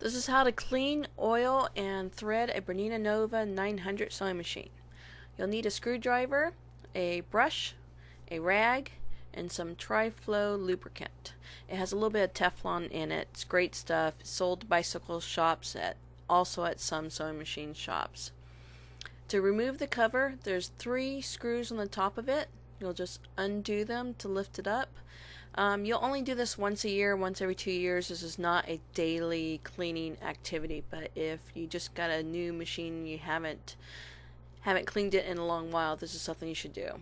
This is how to clean, oil, and thread a Bernina Nova 900 sewing machine. You'll need a screwdriver, a brush, a rag, and some Tri-Flow lubricant. It has a little bit of Teflon in it. It's great stuff. It's sold to bicycle shops, also at some sewing machine shops. To remove the cover, there's 3 screws on the top of it. You'll just undo them to lift it up. You'll only do this once a year, once every 2 years. This is not a daily cleaning activity, but if you just got a new machine, you haven't cleaned it in a long while, this is something you should do.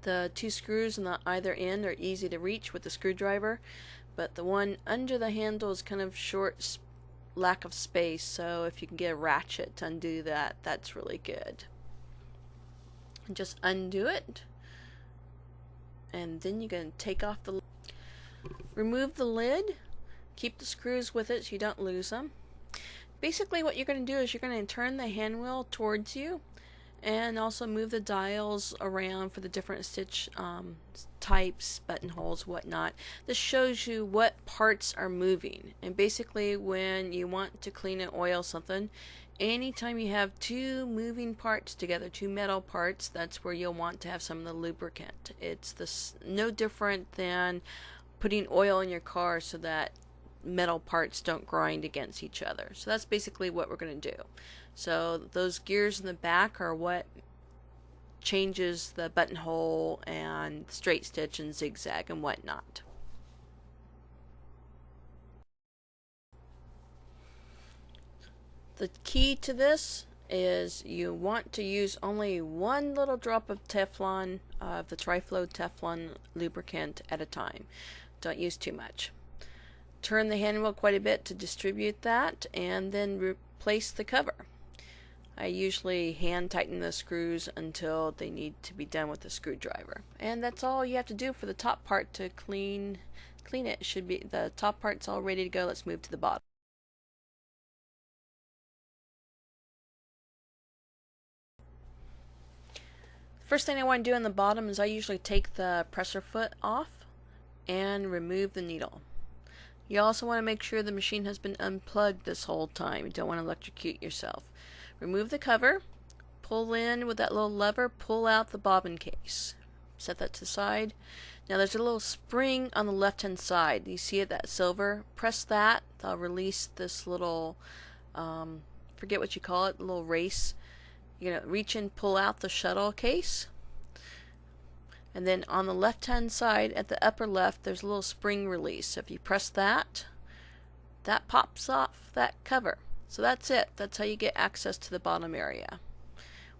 The 2 screws on the either end are easy to reach with the screwdriver, but the one under the handle is kind of short, lack of space, so if you can get a ratchet to undo that, that's really good. And just undo it, and then you're going to take off the lid. Remove the lid, keep the screws with it so you don't lose them. Basically what you're going to do is you're going to turn the hand wheel towards you and also move the dials around for the different stitch types, buttonholes, whatnot. This shows you what parts are moving, and basically when you want to clean and oil something, anytime you have 2 moving parts together, 2 metal parts, that's where you'll want to have some of the lubricant. It's no different than putting oil in your car so that metal parts don't grind against each other. So that's basically what we're going to do. So those gears in the back are what changes the buttonhole and straight stitch and zigzag and whatnot. The key to this is you want to use only 1 little drop of Teflon, of the Tri-Flow Teflon lubricant at a time. Don't use too much. Turn the handwheel quite a bit to distribute that, and then replace the cover. I usually hand tighten the screws until they need to be done with the screwdriver. And that's all you have to do for the top part to clean it. Should be the top part's all ready to go. Let's move to the bottom. First thing I want to do on the bottom is I usually take the presser foot off and remove the needle. You also want to make sure the machine has been unplugged this whole time. You don't want to electrocute yourself. Remove the cover, pull in with that little lever, pull out the bobbin case. Set that to the side. Now there's a little spring on the left hand side. You see it, that silver? Press that. That'll release this little, forget what you call it, little race. You're going to reach in, pull out the shuttle case. And then on the left hand side at the upper left there's a little spring release. So if you press that, that pops off that cover. So that's it. That's how you get access to the bottom area.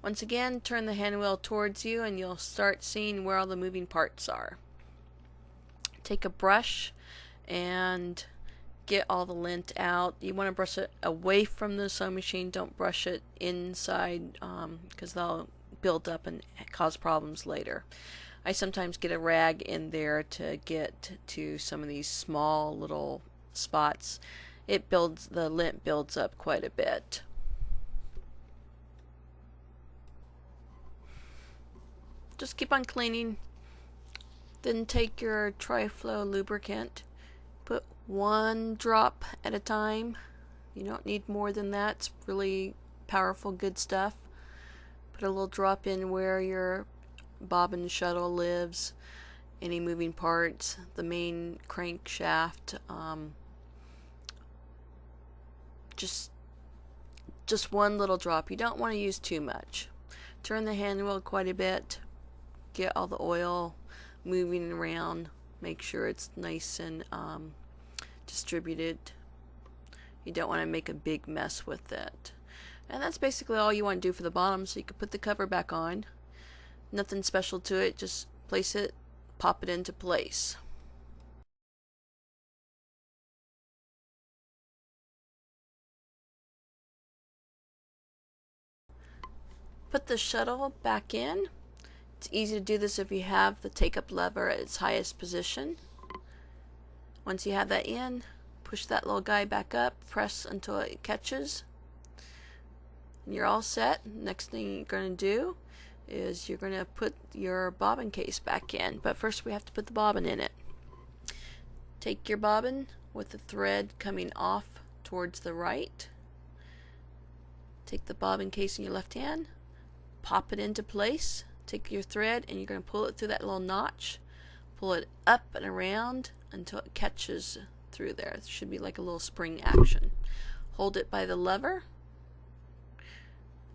Once again, turn the hand wheel towards you and you'll start seeing where all the moving parts are. Take a brush and get all the lint out. You want to brush it away from the sewing machine. Don't brush it inside because they'll build up and cause problems later. I sometimes get a rag in there to get to some of these small little spots. The lint builds up quite a bit. Just keep on cleaning. Then take your Tri-Flow lubricant. Put 1 drop at a time. You don't need more than that. It's really powerful, good stuff. Put a little drop in where your bobbin shuttle lives, any moving parts, the main crankshaft. Just 1 little drop. You don't want to use too much. Turn the hand wheel quite a bit. Get all the oil moving around. Make sure it's nice and distributed. You don't want to make a big mess with it. And that's basically all you want to do for the bottom, so you can put the cover back on. Nothing special to it, just place it, pop it into place. Put the shuttle back in. It's easy to do this if you have the take-up lever at its highest position. Once you have that in, push that little guy back up, press until it catches, and you're all set. Next thing you're going to do is you're going to put your bobbin case back in, but first we have to put the bobbin in it. Take your bobbin with the thread coming off towards the right. Take the bobbin case in your left hand, pop it into place, take your thread and you're going to pull it through that little notch, pull it up and around until it catches through there. It should be like a little spring action. Hold it by the lever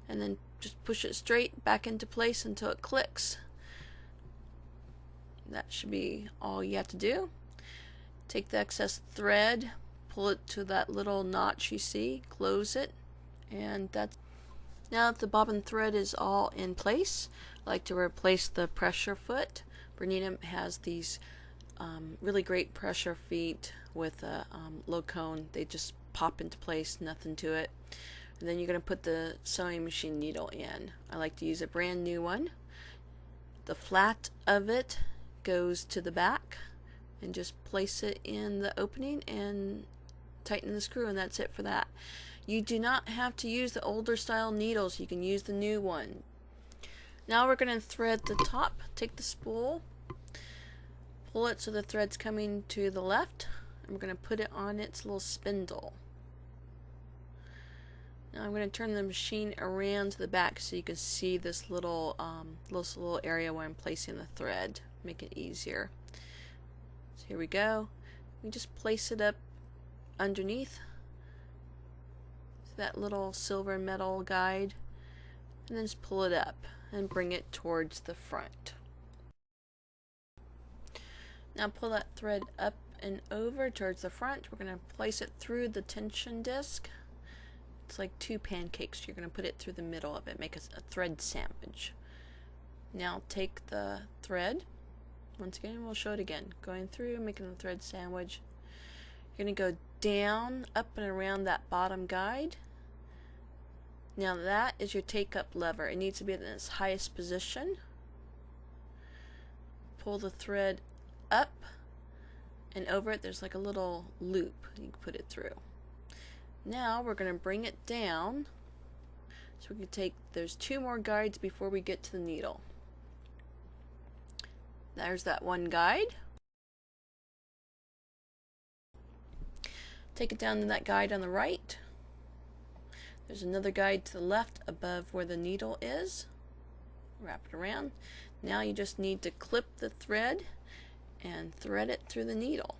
and then just push it straight back into place until it clicks. That should be all you have to do. Take the excess thread, pull it to that little notch you see, close it, and that's. Now that the bobbin thread is all in place, I like to replace the pressure foot. Bernina has these really great pressure feet with a low cone. They just pop into place, nothing to it. And then you're going to put the sewing machine needle in. I like to use a brand new one. The flat of it goes to the back, and just place it in the opening and tighten the screw, and that's it for that. You do not have to use the older style needles. You can use the new one. Now we're going to thread the top. Take the spool, pull it so the thread's coming to the left, and we're going to put it on its little spindle. Now I'm going to turn the machine around to the back so you can see this little area where I'm placing the thread. Make it easier. So here we go. We just place it up underneath that little silver metal guide, and then just pull it up and bring it towards the front. Now pull that thread up and over towards the front. We're going to place it through the tension disc. It's like two pancakes. You're going to put it through the middle of it, make a thread sandwich. Now take the thread. Once again, we'll show it again. Going through, making the thread sandwich. You're going to go down, up and around that bottom guide. Now that is your take-up lever. It needs to be in its highest position. Pull the thread up, and over it there's like a little loop you can put it through. Now we're going to bring it down. So we can take, there's two more guides before we get to the needle. There's that one guide. Take it down to that guide on the right. There's another guide to the left above where the needle is. Wrap it around. Now you just need to clip the thread and thread it through the needle.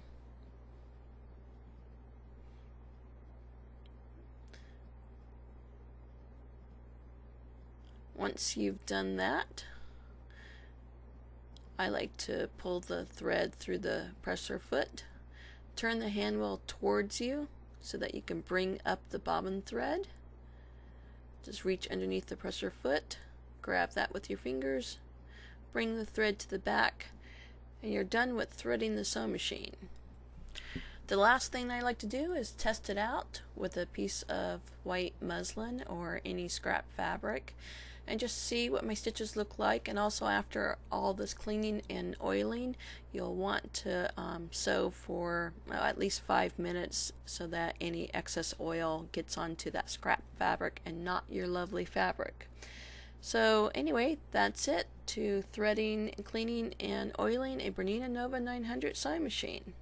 Once you've done that, I like to pull the thread through the presser foot. Turn the hand wheel towards you so that you can bring up the bobbin thread. Just reach underneath the presser foot, grab that with your fingers, bring the thread to the back, and you're done with threading the sewing machine. The last thing I like to do is test it out with a piece of white muslin or any scrap fabric and just see what my stitches look like. And also, after all this cleaning and oiling, you'll want to sew for at least 5 minutes so that any excess oil gets onto that scrap fabric and not your lovely fabric. So anyway, that's it to threading, cleaning, and oiling a Bernina Nova 900 sewing machine.